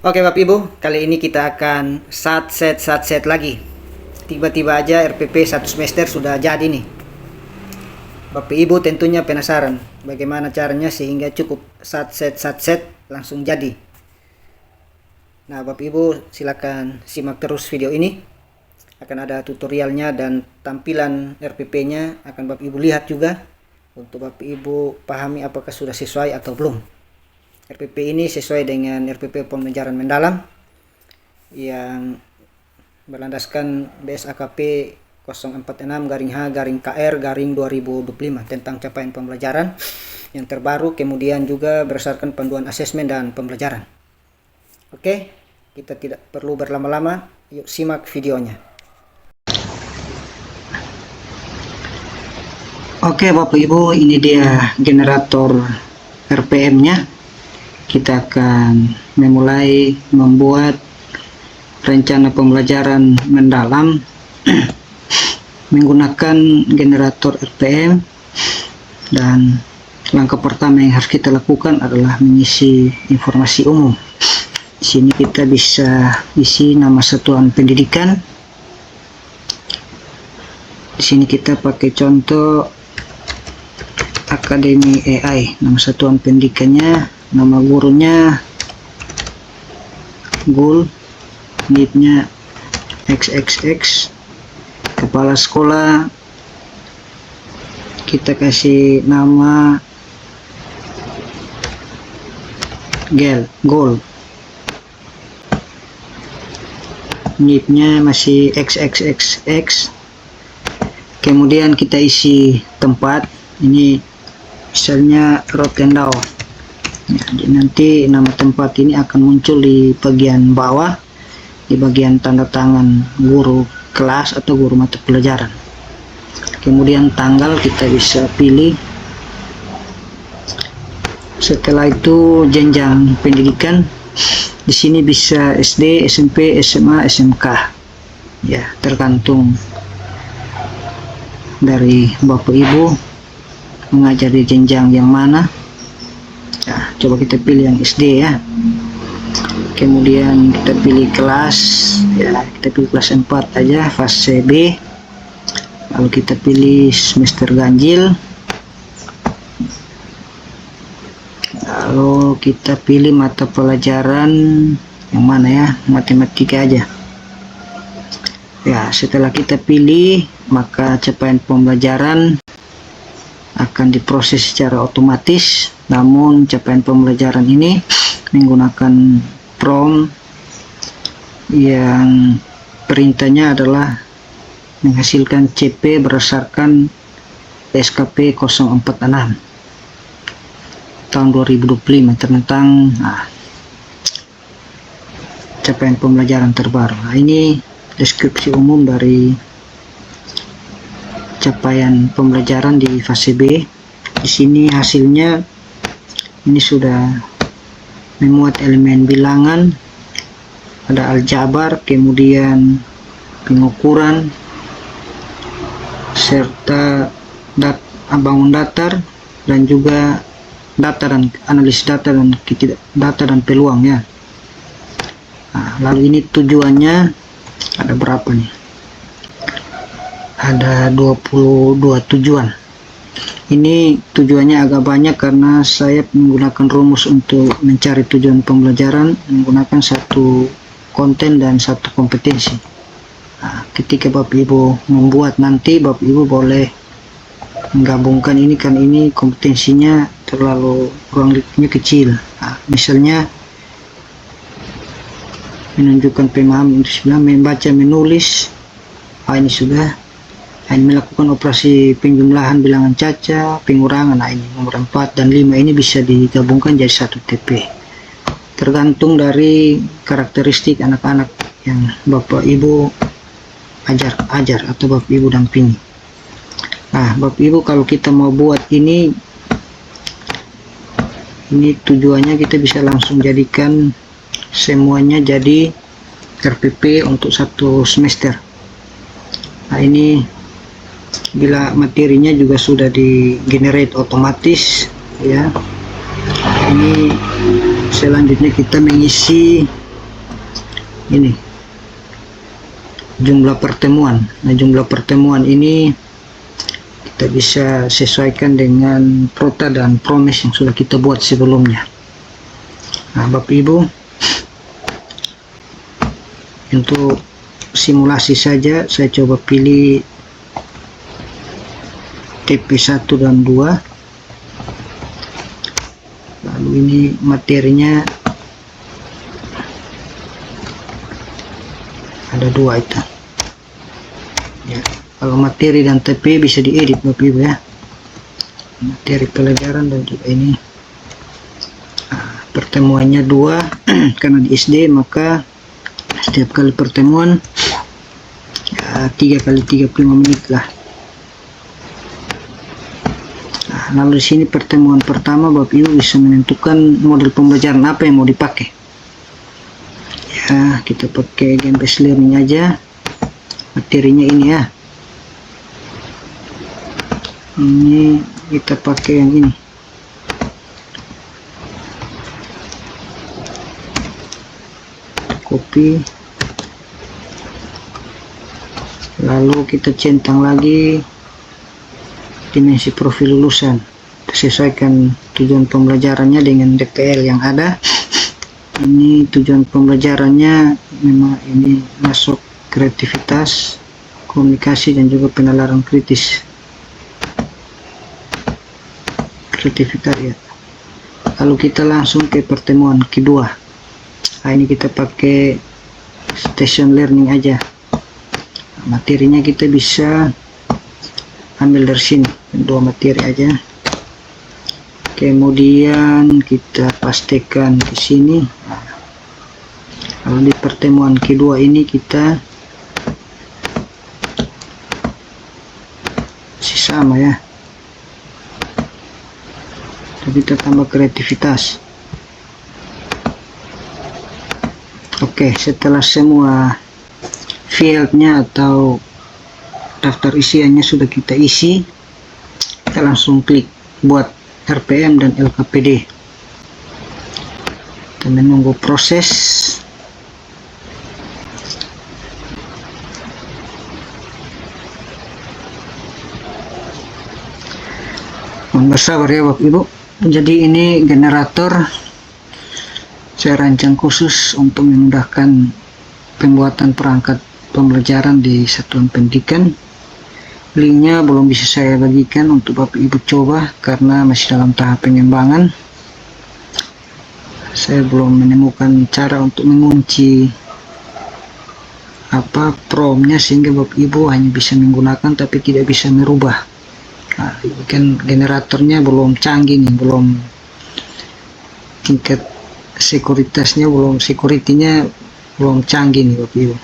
Oke Bapak Ibu, kali ini kita akan satset lagi. Tiba-tiba aja RPP 1 semester sudah jadi nih. Bapak Ibu tentunya penasaran bagaimana caranya sehingga cukup satset langsung jadi. Nah Bapak Ibu silakan simak terus video ini. Akan ada tutorialnya dan tampilan RPP-nya akan Bapak Ibu lihat juga. Untuk Bapak Ibu pahami apakah sudah sesuai atau belum. RPP ini sesuai dengan RPP pembelajaran mendalam yang berlandaskan BSAKP 046-H-KR-2025 tentang capaian pembelajaran yang terbaru, kemudian juga berdasarkan panduan asesmen dan pembelajaran. Oke, kita tidak perlu berlama-lama, yuk simak videonya. Oke Bapak Ibu, ini dia generator RPM-nya. Kita akan memulai membuat rencana pembelajaran mendalam menggunakan generator RPM, dan langkah pertama yang harus kita lakukan adalah mengisi informasi umum. Di sini kita bisa isi nama satuan pendidikan. Di sini kita pakai contoh Akademi AI, nama satuan pendidikannya, nama gurunya Gul, NIP-nya XXX, kepala sekolah kita kasih nama Gol, NIP-nya masih XXXX. Kemudian kita isi tempat, ini misalnya Rotendao. Jadi nanti nama tempat ini akan muncul di bagian bawah, di bagian tanda tangan guru kelas atau guru mata pelajaran. Kemudian tanggal kita bisa pilih. Setelah itu jenjang pendidikan, di sini bisa SD, SMP, SMA, SMK. Ya, tergantung dari Bapak Ibu mengajar di jenjang yang mana. Nah, coba kita pilih yang SD ya. Kemudian kita pilih kelas ya, kita pilih kelas 4 aja, fase B. Lalu kita pilih semester ganjil. Lalu kita pilih mata pelajaran yang mana ya, matematika aja. Ya, setelah kita pilih, maka capaian pembelajaran akan diproses secara otomatis. Namun capaian pembelajaran ini menggunakan prompt yang perintahnya adalah menghasilkan CP berdasarkan SKP 046 tahun 2025 tentang capaian pembelajaran terbaru. Nah, ini deskripsi umum dari capaian pembelajaran di fase B. Di sini hasilnya ini sudah memuat elemen bilangan, ada aljabar, kemudian pengukuran serta bangun datar, dan juga data dan analisis data dan peluang ya. Nah, lalu ini tujuannya ada berapa nih? Ada 22 tujuan. Ini tujuannya agak banyak karena saya menggunakan rumus untuk mencari tujuan pembelajaran menggunakan satu konten dan satu kompetensi. Nah, ketika Bapak Ibu membuat nanti, Bapak Ibu boleh menggabungkan ini, kan ini kompetensinya terlalu ruang lingkupnya kecil. Nah, misalnya menunjukkan pemahaman untuk membaca, menulis. Ini sudah. Ini melakukan operasi penjumlahan bilangan caca, pengurangan. Nah, ini nomor 4 dan 5 ini bisa digabungkan jadi satu TP. Tergantung dari karakteristik anak-anak yang Bapak Ibu ajar atau Bapak Ibu dampingi. Nah, Bapak Ibu kalau kita mau buat ini tujuannya kita bisa langsung jadikan semuanya jadi RPP untuk 1 semester. Nah, ini bila materinya juga sudah di generate otomatis ya. Ini selanjutnya kita mengisi ini jumlah pertemuan. Nah, jumlah pertemuan ini kita bisa sesuaikan dengan prota dan promes yang sudah kita buat sebelumnya. Nah, Bapak Ibu, untuk simulasi saja saya coba pilih TP1 dan 2. Lalu ini materinya ada 2 itu ya. Kalau materi dan TP bisa diedit Bapak Ibu ya, materi pelajaran dan juga ini. Pertemuannya 2 karena di SD maka setiap kali pertemuan ya, 3 kali 35 menit lah. Nah, lalu di sini pertemuan pertama Bapak Ibu bisa menentukan model pembelajaran apa yang mau dipakai ya. Kita pakai game based learning aja, materinya ini ya. Ini kita pakai yang ini. Copy, lalu kita centang lagi dimensi profil lulusan, sesuaikan tujuan pembelajarannya dengan DPL yang ada. Ini tujuan pembelajarannya memang ini masuk kreativitas, komunikasi dan juga penalaran kritis. Kreativitas ya. Lalu kita langsung ke pertemuan kedua. Nah, ini kita pakai station learning aja. Materinya kita bisa ambil dari sini, 2 materi aja. Kemudian kita pastikan di sini. Lalu di pertemuan kedua ini kita masih sama ya, tapi kita tambah kreativitas. Oke, setelah semua fieldnya atau daftar isiannya sudah kita isi, kita langsung klik buat RPM dan LKPD. Kita menunggu proses. Mohon bersabar ya Bapak Ibu. Jadi ini generator saya rancang khusus untuk memudahkan pembuatan perangkat pembelajaran di satuan pendidikan. Linknya belum bisa saya bagikan untuk Bapak Ibu coba karena masih dalam tahap pengembangan. Saya belum menemukan cara untuk mengunci promnya sehingga Bapak Ibu hanya bisa menggunakan tapi tidak bisa merubah. Nah, kan generatornya belum canggih nih, belum tingkat sekuritasnya belum, security-nya belum canggih nih Bapak Ibu.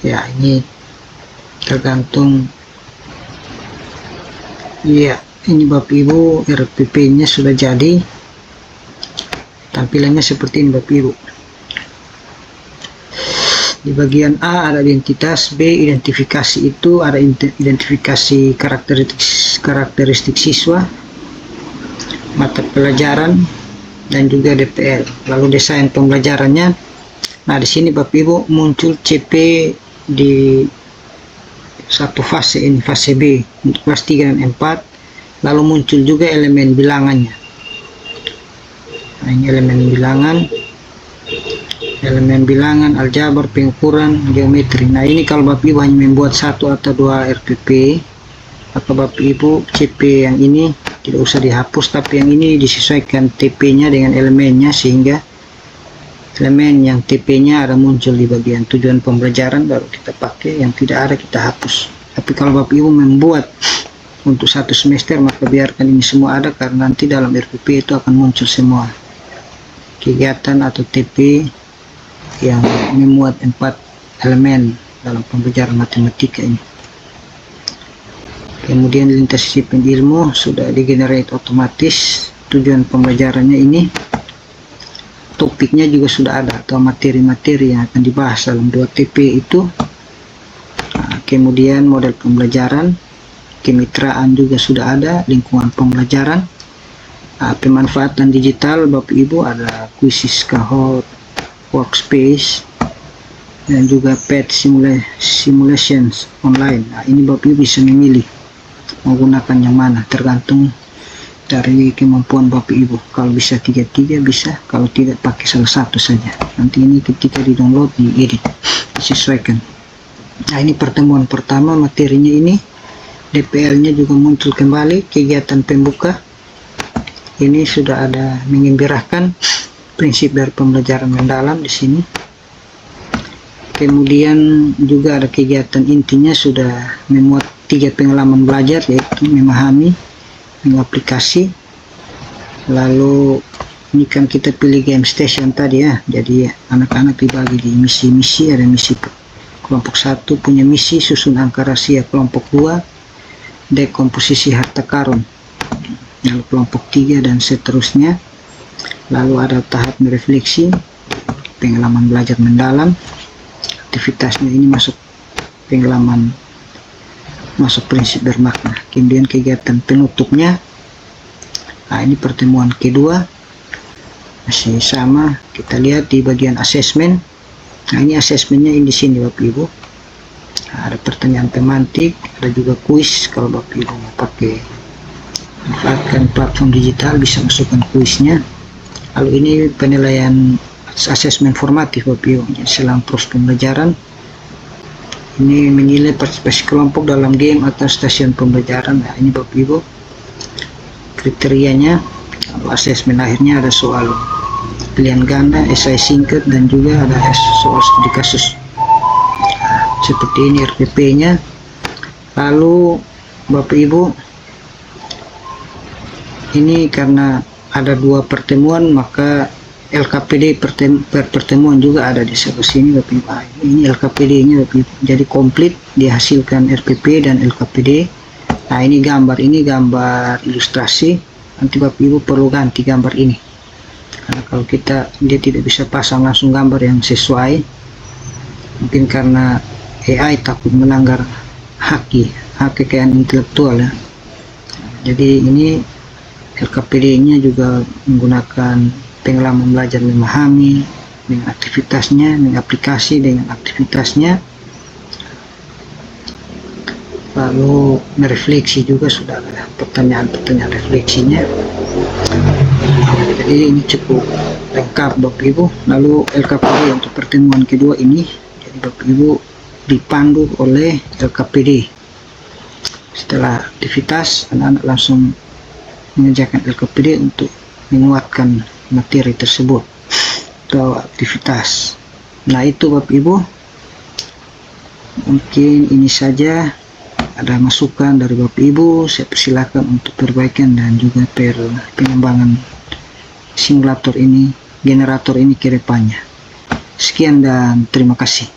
Ya, ini tergantung ya. Ini Bapak Ibu RPP nya sudah jadi, tampilannya seperti ini Bapak Ibu. Di bagian A ada identitas, B identifikasi, itu ada identifikasi karakteristik siswa, mata pelajaran dan juga DPL. Lalu desain pembelajarannya. Nah, di sini Bapak Ibu muncul CP di satu fase, ini fase B untuk kelas 3 dan 4. Lalu muncul juga elemen bilangannya. Nah, ini elemen bilangan, aljabar, pengukuran, geometri. Nah, ini kalau Bapak Ibu hanya membuat 1 atau 2 RPP, maka Bapak Ibu CP yang ini tidak usah dihapus, tapi yang ini disesuaikan TP-nya dengan elemennya sehingga elemen yang TP-nya ada muncul di bagian tujuan pembelajaran baru kita pakai, yang tidak ada kita hapus. Tapi kalau Bapak Ibu membuat untuk 1 semester maka biarkan ini semua ada, karena nanti dalam RPP itu akan muncul semua kegiatan atau TP yang memuat 4 elemen dalam pembelajaran matematika ini. Kemudian lintas disiplin ilmu sudah digenerate otomatis. Tujuan pembelajarannya ini, topiknya juga sudah ada atau materi-materi yang akan dibahas dalam 2 TP itu. Nah, kemudian model pembelajaran, kemitraan juga sudah ada, lingkungan pembelajaran. Nah, pemanfaatan digital Bapak Ibu ada kuisis, Kahoot, workspace dan juga pet simulations online. Nah, ini Bapak Ibu bisa memilih menggunakan yang mana, tergantung dari kemampuan Bapak Ibu. Kalau bisa tiga-tiga bisa, kalau tidak pakai salah satu saja. Nanti ini ketika di download, diedit, disesuaikan. Nah, ini pertemuan pertama, materinya ini DPL-nya juga muncul kembali, kegiatan pembuka. Ini sudah ada mengembirakan prinsip dari pembelajaran mendalam di sini. Kemudian juga ada kegiatan intinya, sudah memuat 3 pengalaman belajar, yaitu memahami, mengaplikasi. Lalu ini kan kita pilih game station tadi ya, jadi anak-anak dibagi di misi-misi. Ada misi kelompok 1 punya misi susun angka rahasia, kelompok 2 dekomposisi harta karun, lalu kelompok 3 dan seterusnya. Lalu ada tahap merefleksi, pengalaman belajar mendalam. Aktivitasnya ini masuk pengalaman, masuk prinsip bermakna. Kemudian kegiatan penutupnya, nah ini pertemuan kedua, masih sama. Kita lihat di bagian asesmen. Nah, ini asesmennya di sini Bapak Ibu. Nah, ada pertanyaan tematik, ada juga kuis. Kalau Bapak Ibu mau pakai manfaatkan platform digital, bisa masukkan kuisnya. Lalu ini penilaian asesmen formatif Bapak Ibu, selang proses pembelajaran. Ini menilai partisipasi kelompok dalam game atau stasiun pembelajaran. Nah, ini Bapak Ibu kriterianya. Lalu asesmen akhirnya ada soal pilihan ganda, esai singkat, dan juga ada soal studi kasus. Seperti ini RPP-nya. Lalu Bapak Ibu, ini karena ada 2 pertemuan, maka LKPD per pertemuan juga ada di sebelah sini Bapak Ibu. Ini LKPD-nya Bapak Ibu. Jadi komplit dihasilkan RPP dan LKPD. Nah, ini gambar ilustrasi. Nanti Bapak Ibu perlu ganti gambar ini. Karena kalau dia tidak bisa pasang langsung gambar yang sesuai. Mungkin karena AI takut melanggar hak kekayaan intelektual ya. Jadi ini LKPD-nya juga menggunakan pengalaman belajar memahami dengan aktivitasnya, mengaplikasi dengan aktivitasnya, lalu merefleksi juga sudah ada pertanyaan-pertanyaan refleksinya. Jadi ini cukup lengkap Bapak Ibu. Lalu LKPD untuk pertemuan kedua ini, jadi Bapak Ibu dipandu oleh LKPD. Setelah aktivitas, anak-anak langsung mengerjakan LKPD untuk menguatkan materi tersebut atau aktivitas. Nah, itu Bapak Ibu, mungkin ini saja. Ada masukan dari Bapak Ibu, saya persilakan untuk perbaikan dan juga pengembangan simulator ini, generator ini ke depannya. Sekian dan terima kasih.